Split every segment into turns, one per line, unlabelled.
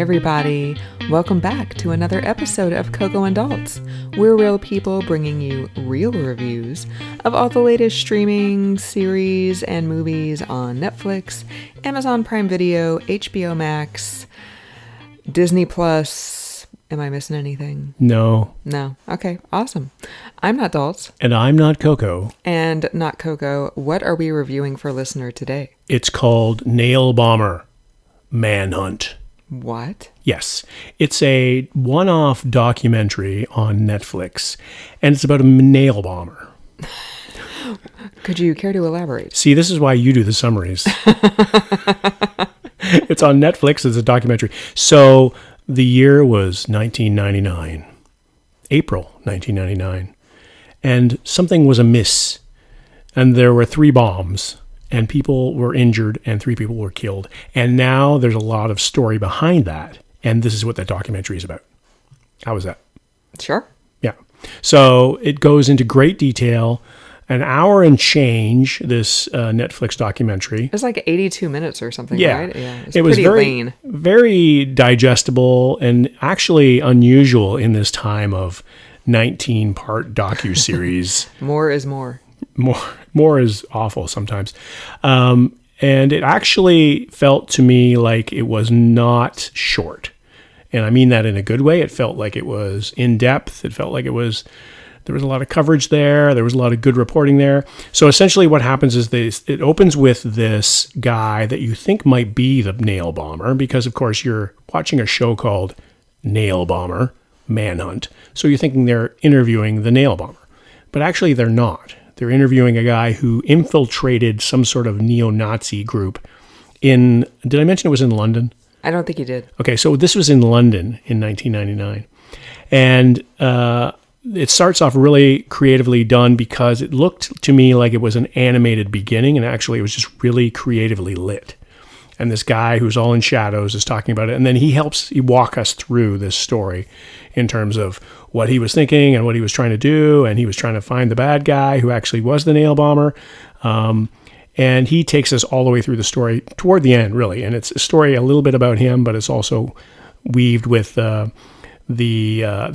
everybody. Welcome back to another episode of Coco and Adults. We're real people bringing you real reviews of all the latest streaming series and movies on Netflix, Amazon Prime Video, HBO Max, Disney Plus. Am I missing anything?
No.
Okay, awesome. I'm not Adults.
And I'm not Coco.
And not Coco. What are we reviewing for listener today?
It's called Nail Bomber Manhunt.
What?
Yes. It's a one-off documentary on Netflix, and it's about a nail bomber.
Could you care to elaborate?
See, this is why you do the summaries. It's on Netflix. It's a documentary. So the year was 1999, April 1999, and something was amiss, and there were 3 bombs. And people were injured and 3 people were killed. And now there's a lot of story behind that. And this is what that documentary is about. How was that?
Sure.
Yeah. So it goes into great detail. An hour and change, this Netflix documentary.
It's like 82 minutes or something,
yeah.
Right? Yeah.
It was very
lean.
Very digestible and actually unusual in this time of 19-part docuseries.
More is more.
More is awful sometimes. And it actually felt to me like it was not short. And I mean that in a good way. It felt like it was in depth. It felt like there was a lot of coverage there. There was a lot of good reporting there. So essentially what happens is it opens with this guy that you think might be the nail bomber because, of course, you're watching a show called Nail Bomber Manhunt. So you're thinking they're interviewing the nail bomber. But actually they're not. They're interviewing a guy who infiltrated some sort of neo-Nazi group did I mention it was in London?
I don't think you did.
Okay, so this was in London in 1999. And it starts off really creatively done because it looked to me like it was an animated beginning, and actually it was just really creatively lit. And this guy who's all in shadows is talking about it. And then he walk us through this story in terms of what he was thinking and what he was trying to do. And he was trying to find the bad guy who actually was the nail bomber. And he takes us all the way through the story toward the end, really. And it's a story a little bit about him, but it's also weaved with the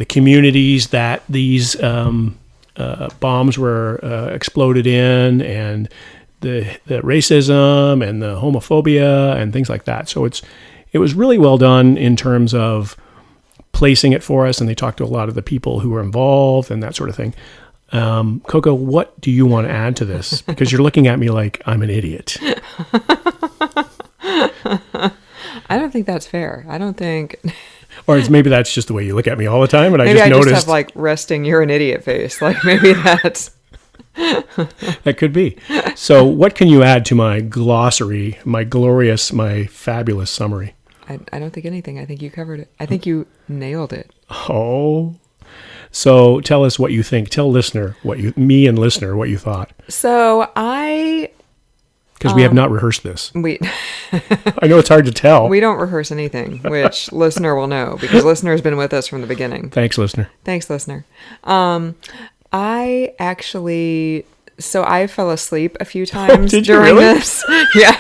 communities that these bombs were exploded in, and the racism and the homophobia and things like that. So it was really well done in terms of placing it for us, and they talked to a lot of the people who were involved and that sort of thing. Coco, what do you want to add to this? Because you're looking at me like I'm an idiot.
I don't think that's fair. I don't think...
Or maybe that's just the way you look at me all the time, and
maybe
I just noticed...
have like resting you're an idiot face. Like maybe that's...
That could be. So what can you add to my glossary, my fabulous summary?
I don't think anything. I think you covered it. I think you nailed it.
Oh. So tell us what you think. Tell me and listener what you thought.
So
because we have not rehearsed this. I know it's hard to tell.
We don't rehearse anything, which listener will know because listener has been with us from the beginning.
Thanks, listener.
I fell asleep a few times during
really?
this. Yeah.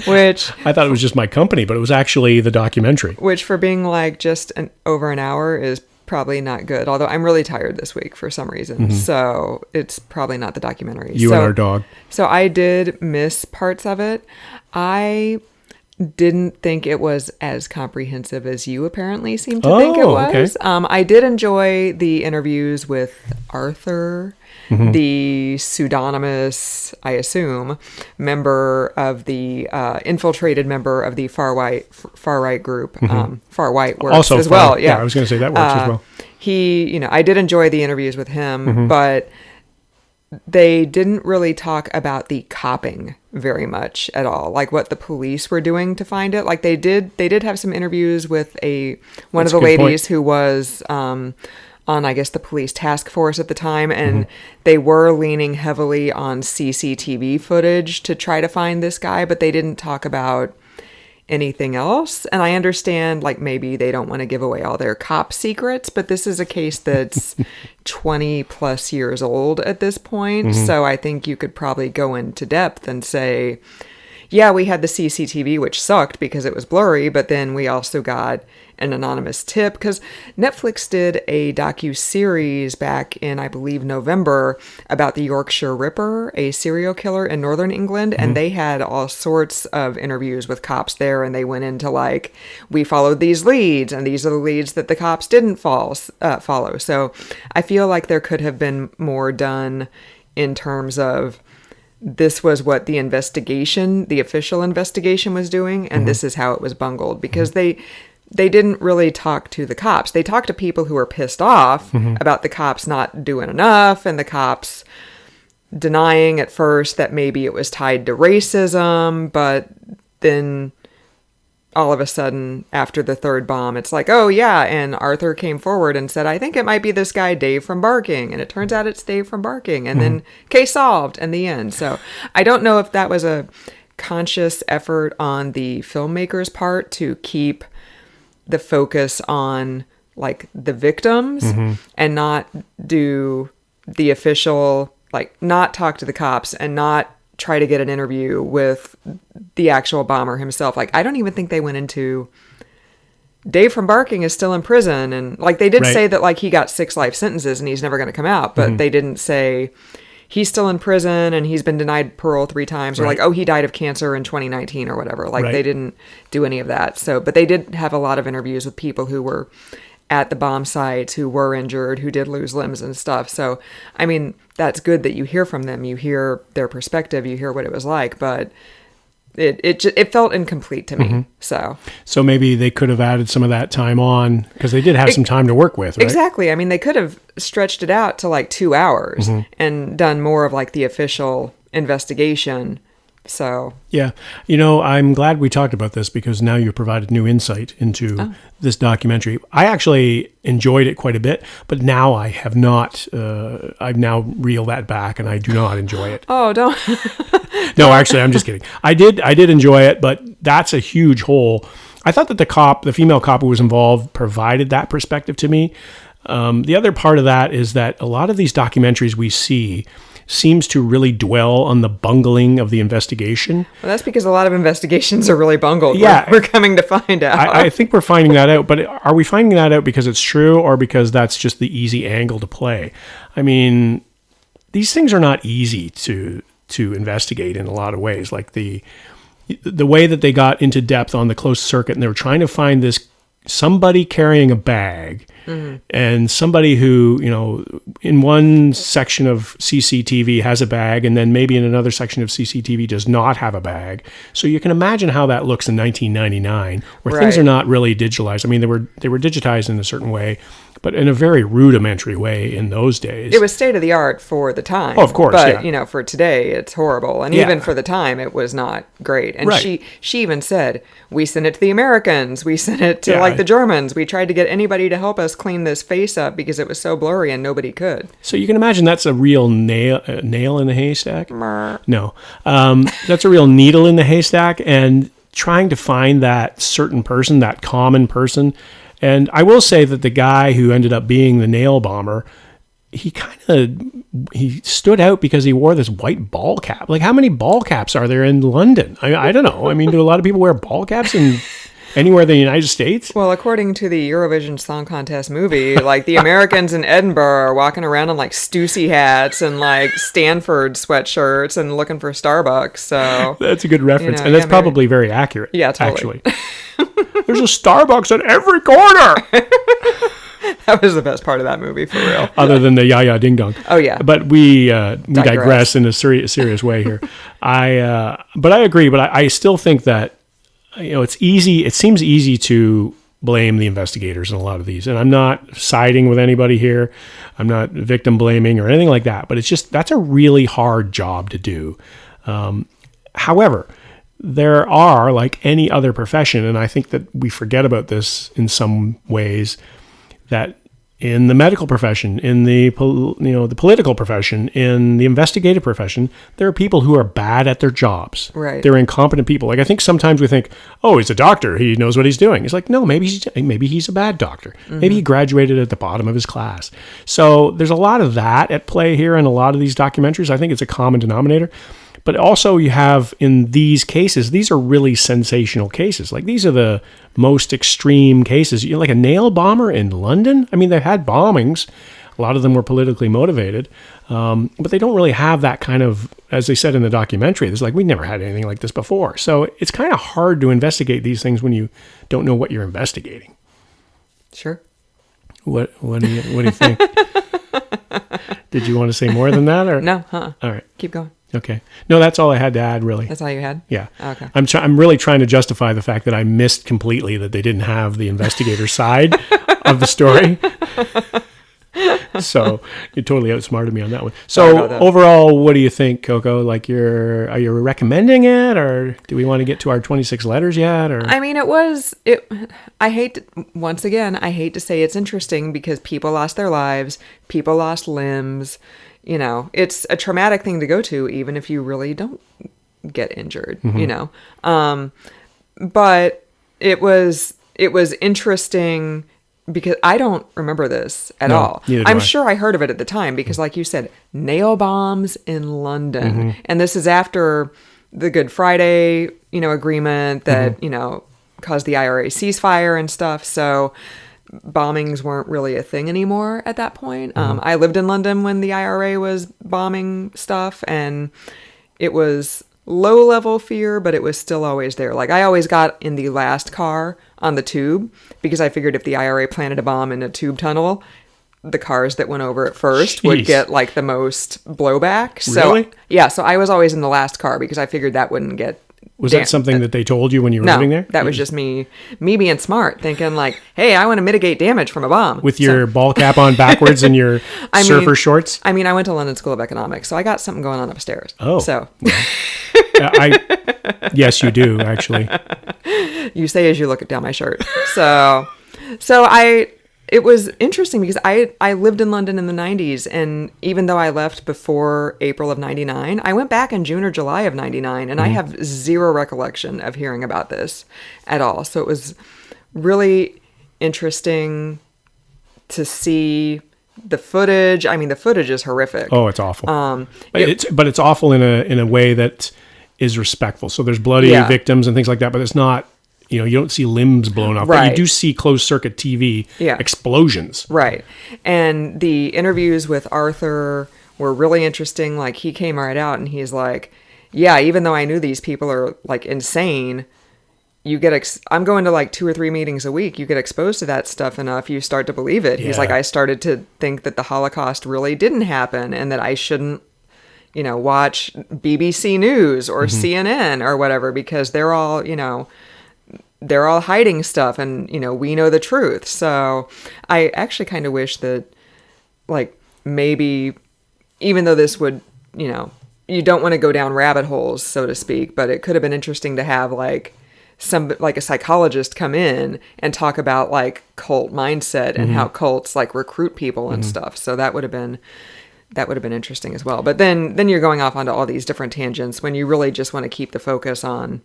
Which
I thought it was just my company, but it was actually the documentary.
Which for being like just over an hour is probably not good. Although I'm really tired this week for some reason. Mm-hmm. So it's probably not the documentary.
And our dog.
So I did miss parts of it. I didn't think it was as comprehensive as you apparently seem to think it was. Okay. I did enjoy the interviews with Arthur, mm-hmm. the pseudonymous, I assume, member of the infiltrated member of the far right group. Mm-hmm. Far white works also as well. Yeah,
I was going to say that works as well.
I did enjoy the interviews with him, mm-hmm. but they didn't really talk about the copping very much at all, like what the police were doing to find it. Like they did have some interviews with one of the ladies who was on, I guess, the police task force at the time, and mm-hmm. they were leaning heavily on CCTV footage to try to find this guy, but they didn't talk about anything else. And I understand, like, maybe they don't want to give away all their cop secrets, but this is a case that's 20 plus years old at this point. Mm-hmm. So I think you could probably go into depth and say, yeah, we had the CCTV, which sucked because it was blurry, but then we also got an anonymous tip, because Netflix did a docu-series back in, I believe, November about the Yorkshire Ripper, a serial killer in northern England, and they had all sorts of interviews with cops there, and they went into like, we followed these leads, and these are the leads that the cops didn't follow. So I feel like there could have been more done in terms of, this was what the official investigation was doing, and this is how it was bungled, because they didn't really talk to the cops. They talked to people who were pissed off about the cops not doing enough, and the cops denying at first that maybe it was tied to racism, but then all of a sudden, after the third bomb, it's like, oh yeah, and Arthur came forward and said, I think it might be this guy Dave from Barking, and it turns out it's Dave from Barking, and then case solved in the end. So I don't know if that was a conscious effort on the filmmaker's part to keep the focus on like the victims and not do the official, like not talk to the cops and not try to get an interview with the actual bomber himself. Like, I don't even think they went into, Dave from Barking is still in prison, and like they did say that like he got 6 life sentences and he's never going to come out, but they didn't say he's still in prison and he's been denied parole 3 times, or like, oh, he died of cancer in 2019 or whatever. Like they didn't do any of that. So, but they did have a lot of interviews with people who were at the bomb sites, who were injured, who did lose limbs and stuff. So, I mean, that's good that you hear from them. You hear their perspective. You hear what it was like, but it felt incomplete to me. So
maybe they could have added some of that time on, because they did have some time to work with, right?
Exactly. I mean, they could have stretched it out to like 2 hours and done more of like the official investigation. So
yeah, I'm glad we talked about this, because now you provided new insight into this documentary. I actually enjoyed it quite a bit, but now I have not. I've now reeled that back, and I do not enjoy it.
Oh, don't.
No, actually, I'm just kidding. I did enjoy it, but that's a huge hole. I thought that the female cop who was involved, provided that perspective to me. The other part of that is that a lot of these documentaries we see seems to really dwell on the bungling of the investigation.
Well, that's because a lot of investigations are really bungled.
Yeah.
We're coming to find out.
I think we're finding that out, but are we finding that out because it's true, or because that's just the easy angle to play? I mean, these things are not easy to investigate in a lot of ways. Like the way that they got into depth on the closed circuit, and they were trying to find this somebody carrying a bag, and somebody who, in one section of CCTV has a bag, and then maybe in another section of CCTV does not have a bag. So you can imagine how that looks in 1999, where things are not really digitalized. I mean, they were digitized in a certain way, but in a very rudimentary way in those days.
It was state of the art for the time.
Oh, of course,
but, for today, it's horrible. And even for the time, it was not great. And she even said, we sent it to the Americans. We sent it to, the Germans. We tried to get anybody to help us clean this face up because it was so blurry and nobody could.
So you can imagine that's a real nail in the haystack? No. That's a real needle in the haystack, and trying to find that certain person, that common person. And I will say that the guy who ended up being the nail bomber, he stood out because he wore this white ball cap. Like, how many ball caps are there in London? I don't know. I mean, do a lot of people wear ball caps anywhere in the United States?
Well, according to the Eurovision Song Contest movie, like the Americans in Edinburgh are walking around in like Stussy hats and like Stanford sweatshirts and looking for Starbucks. So
that's a good reference, and that's probably very accurate.
Yeah, totally.
Actually, there's a Starbucks at every corner.
That was the best part of that movie, for real.
Other than the ya ding dong.
Oh yeah.
But we digress in a serious way here. But I agree. But I still think that it's easy. It seems easy to blame the investigators in a lot of these, and I'm not siding with anybody here. I'm not victim blaming or anything like that. But it's just, that's a really hard job to do. However, there are, like any other profession, and I think that we forget about this in some ways, that in the medical profession, in the the political profession, in the investigative profession, there are people who are bad at their jobs.
Right.
They're incompetent people. Like I think sometimes we think, oh, he's a doctor, he knows what he's doing. It's like, no, maybe he's a bad doctor. Maybe he graduated at the bottom of his class. So there's a lot of that at play here in a lot of these documentaries. I think it's a common denominator. But also you have in these cases, these are really sensational cases. Like these are the most extreme cases. Like a nail bomber in London. I mean, they've had bombings. A lot of them were politically motivated. But they don't really have that kind of, as they said in the documentary, there's like, we never had anything like this before. So it's kind of hard to investigate these things when you don't know what you're investigating.
Sure.
What do you think? Did you want to say more than that? Or?
No.
All right.
Keep going.
Okay. No, that's all I had to add, really.
That's all you had?
Yeah.
Okay.
I'm really trying to justify the fact that I missed completely that they didn't have the investigator side of the story. So you totally outsmarted me on that one. So overall, what do you think, Coco? Like, are you recommending it, or do we want to get to our 26 letters yet? Or
I mean, I hate to say it's interesting because people lost their lives, people lost limbs. You know, it's a traumatic thing to go to, even if you really don't get injured, but it was interesting because I don't remember this at all. I'm sure I heard of it at the time because like you said, nail bombs in London. And this is after the Good Friday, agreement that, caused the IRA ceasefire and stuff. So bombings weren't really a thing anymore at that point. I lived in London when the IRA was bombing stuff, and it was low-level fear, but it was still always there. Like, I always got in the last car on the tube because I figured if the IRA planted a bomb in a tube tunnel, the cars that went over it first would get, like, the most blowback.
Really?
So, yeah, so I was always in the last car because I figured that wouldn't get...
Was that something that they told you when you were living there?
That was just me being smart, thinking like, hey, I want to mitigate damage from a bomb.
With your ball cap on backwards and your surfer shorts?
I mean, I went to London School of Economics, so I got something going on upstairs.
Oh.
So.
Yes, you do, actually.
You say as you look down my shirt. It was interesting because I lived in London in the 90s, and even though I left before April of 99, I went back in June or July of 99, and I have zero recollection of hearing about this at all. So it was really interesting to see the footage. I mean, the footage is horrific.
Oh, it's awful. But it's awful in a way that is respectful. So there's bloody victims and things like that, but it's not... you don't see limbs blown off, but you do see closed circuit TV explosions.
Right. And the interviews with Arthur were really interesting. Like, he came right out and he's like, yeah, even though I knew these people are like insane, you get, I'm going to like 2 or 3 meetings a week. You get exposed to that stuff enough, you start to believe it. Yeah. He's like, I started to think that the Holocaust really didn't happen and that I shouldn't, watch BBC News or CNN or whatever, because they're all, they're all hiding stuff and, we know the truth. So I actually kind of wish that, like, maybe, even though this would, you don't want to go down rabbit holes, so to speak, but it could have been interesting to have, like, a psychologist come in and talk about, like, cult mindset and how cults, like, recruit people and stuff. So that would have been interesting as well. But then you're going off onto all these different tangents when you really just want to keep the focus on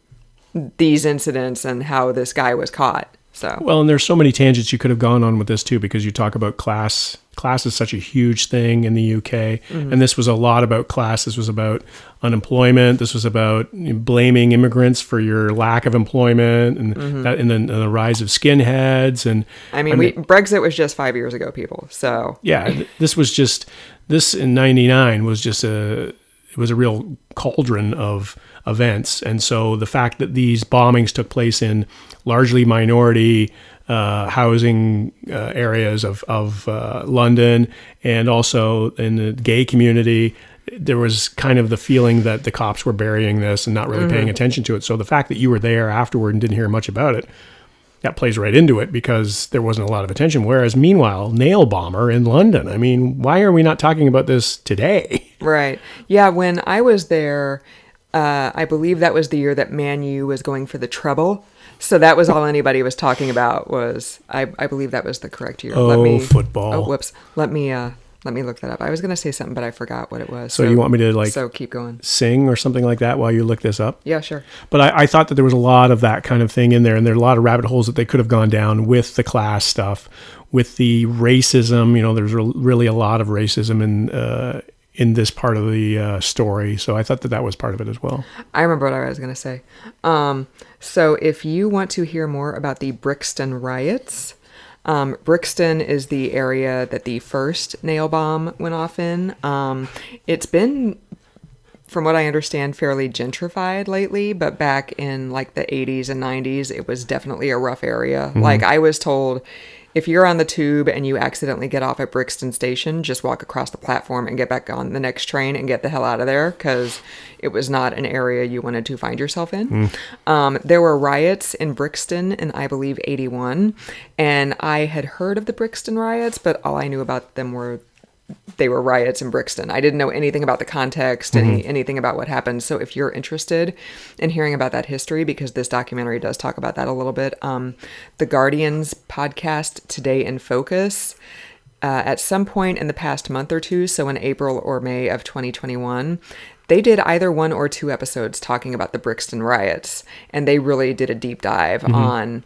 these incidents and how this guy was caught. So
well, and there's so many tangents you could have gone on with this too, because you talk about class. Class is such a huge thing in the UK, and this was a lot about class. This was about unemployment. This was about blaming immigrants for your lack of employment, and that, and then the rise of skinheads. And
I mean, Brexit was just 5 years ago, people. So
yeah, this in '99 was just it was a real cauldron of events. And so the fact that these bombings took place in largely minority housing areas of London, and also in the gay community, there was kind of the feeling that the cops were burying this and not really paying attention to it. So the fact that you were there afterward and didn't hear much about it, that plays right into it, because there wasn't a lot of attention. Whereas meanwhile, nail bomber in London, I mean, why are we not talking about this today?
Right. Yeah, when I was there, I believe that was the year that Man U was going for the treble. So that was all anybody was talking about was, I believe that was the correct year.
Football.
Oh, whoops. Let me look that up. I was going to say something, but I forgot what it was.
So you want me to
So keep going.
sing or something like that while you look this up?
Yeah, sure.
But I thought that there was a lot of that kind of thing in there, and there are a lot of rabbit holes that they could have gone down with the class stuff, with the racism. There's really a lot of racism in this part of the story. So I thought that was part of it as well.
I remember what I was going to say. So if you want to hear more about the Brixton Riots, Brixton is the area that the first nail bomb went off in. It's been, from what I understand, fairly gentrified lately, but back in like the 80s and 90s, it was definitely a rough area. Mm-hmm. Like I was told, if you're on the tube and you accidentally get off at Brixton Station, just walk across the platform and get back on the next train and get the hell out of there, because it was not an area you wanted to find yourself in. There were riots in Brixton in, I believe, 81, and I had heard of the Brixton Riots, but all I knew about them were they were riots in Brixton. I didn't know anything about the context, anything about what happened. So if you're interested in hearing about that history, because this documentary does talk about that a little bit, the Guardian's podcast, Today in Focus, at some point in the past month or two, so in April or May of 2021, they did either 1 or 2 episodes talking about the Brixton Riots, and they really did a deep dive on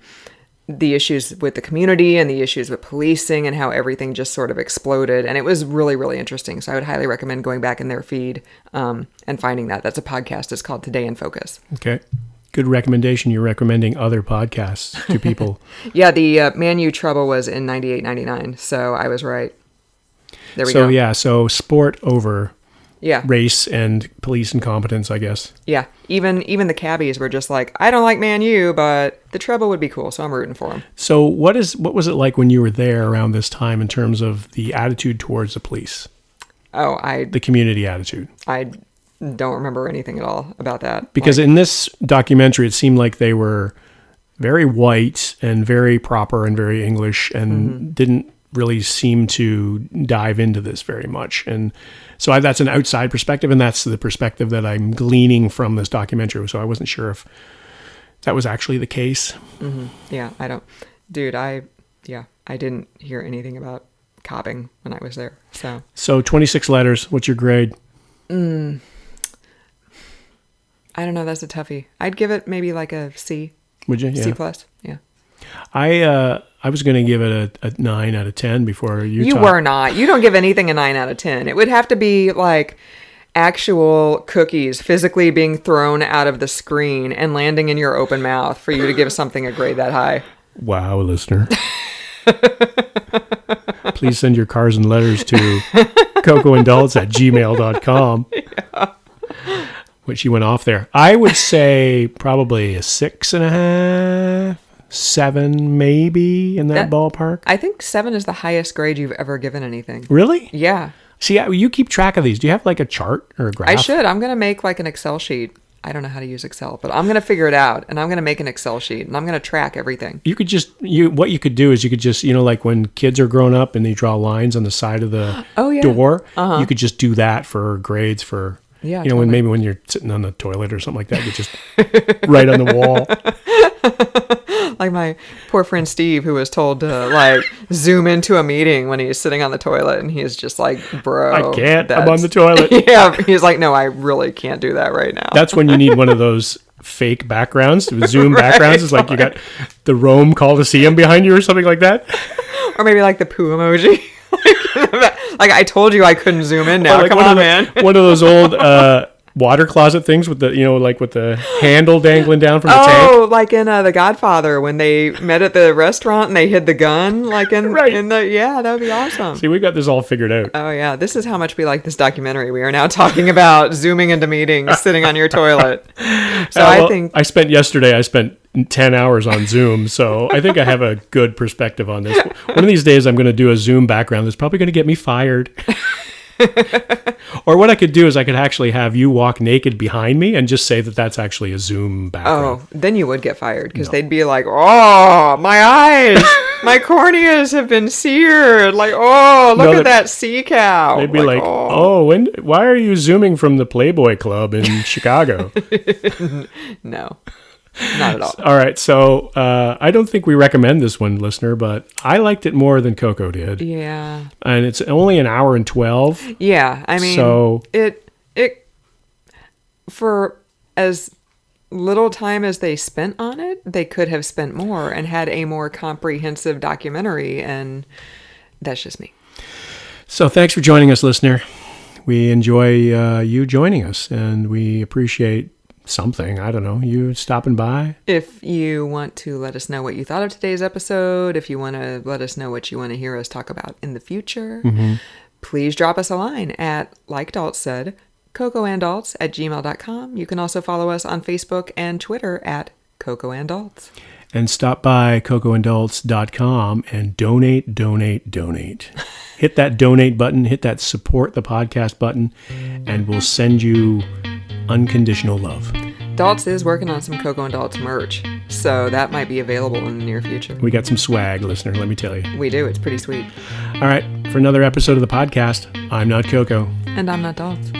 the issues with the community and the issues with policing and how everything just sort of exploded. And it was really, really interesting. So I would highly recommend going back in their feed and finding that. That's a podcast. It's called Today in Focus.
Okay. Good recommendation. You're recommending other podcasts to people.
Yeah, the Man U Trouble was in 98, 99. So I was right. There we go.
So yeah, so sport over
Yeah.
race and police incompetence, I guess.
Yeah. Even the cabbies were just like, I don't like Man U, but the treble would be cool, so I'm rooting for him.
So what was it like when you were there around this time in terms of the attitude towards the police? The community attitude.
I don't remember anything at all about that.
Because in this documentary, it seemed like they were very white and very proper and very English and didn't really seem to dive into this very much. And so that's an outside perspective, and that's the perspective that I'm gleaning from this documentary. So I wasn't sure if that was actually the case.
Yeah, I didn't hear anything about copping when I was there. So
26 letters. What's your grade?
I don't know. That's a toughie. I'd give it maybe like a C.
Would you? Yeah.
C plus. Yeah.
I was going to give it a 9 out of 10 before
you were not. You don't give anything a 9 out of 10. It would have to be like actual cookies physically being thrown out of the screen and landing in your open mouth for you to give something a grade that high.
Wow, listener. Please send your cars and letters to cocoandults@gmail.com. Yeah. Which you went off there. I would say probably a 6.5. 7 maybe in that ballpark.
I think 7 is the highest grade you've ever given anything.
Really?
Yeah.
See, you keep track of these. Do you have like a chart or a graph?
I should. I'm going to make like an Excel sheet. I don't know how to use Excel, but I'm going to figure it out, and I'm going to make an Excel sheet, and I'm going to track everything.
You could just, what you could do is you could just, like when kids are grown up and they draw lines on the side of the door, you could just do that for grades for, totally. when you're sitting on the toilet or something like that, you just write on the wall.
Like my poor friend Steve, who was told to like zoom into a meeting when he's sitting on the toilet, and he's just like, bro,
I can't. I'm on the toilet.
Yeah, he's like, no, I really can't do that right now.
That's when you need one of those fake backgrounds, Zoom backgrounds. It's like you got the Rome Coliseum behind you or something like that.
Or maybe like the poo emoji. Like I told you I couldn't zoom in now. Like come on, man.
One of those old water closet things with the, like with the handle dangling down from the tank.
Oh, like in The Godfather when they met at the restaurant and they hid the gun, like in the, yeah, that would be awesome.
See, we got this all figured out.
Oh yeah, this is how much we like this documentary. We are now talking about zooming into meetings, sitting on your toilet. So I
spent 10 hours on Zoom, so I think I have a good perspective on this. One of these days I'm going to do a Zoom background that's probably going to get me fired. Or what I could do is I could actually have you walk naked behind me and just say that that's actually a Zoom background.
Oh, then you would get fired because they'd be like, oh, my eyes. My corneas have been seared. Like, oh, look at that sea cow.
They'd be like, why are you zooming from the Playboy Club in Chicago?
No, not at all.
All right, so I don't think we recommend this one, listener, but I liked it more than Coco did.
Yeah.
And it's only an hour and 12.
Yeah, I mean,
so
it for as little time as they spent on it, they could have spent more and had a more comprehensive documentary, and that's just me.
So thanks for joining us, listener. We enjoy you joining us, and we appreciate something. I don't know, you stopping by.
If you want to let us know what you thought of today's episode, if you want to let us know what you want to hear us talk about in the future, please drop us a line at, like Dalt said, cocoandalts@gmail.com. You can also follow us on Facebook and Twitter at cocoandalts.
And stop by cocoandalts.com and donate. Hit that donate button, hit that support the podcast button, and we'll send you unconditional love.
Daltz is working on some Coco and Daltz merch, so that might be available in the near future.
We got some swag, listener, let me tell you.
We do. It's pretty sweet.
All right, for another episode of the podcast, I'm not Coco.
And I'm not Daltz.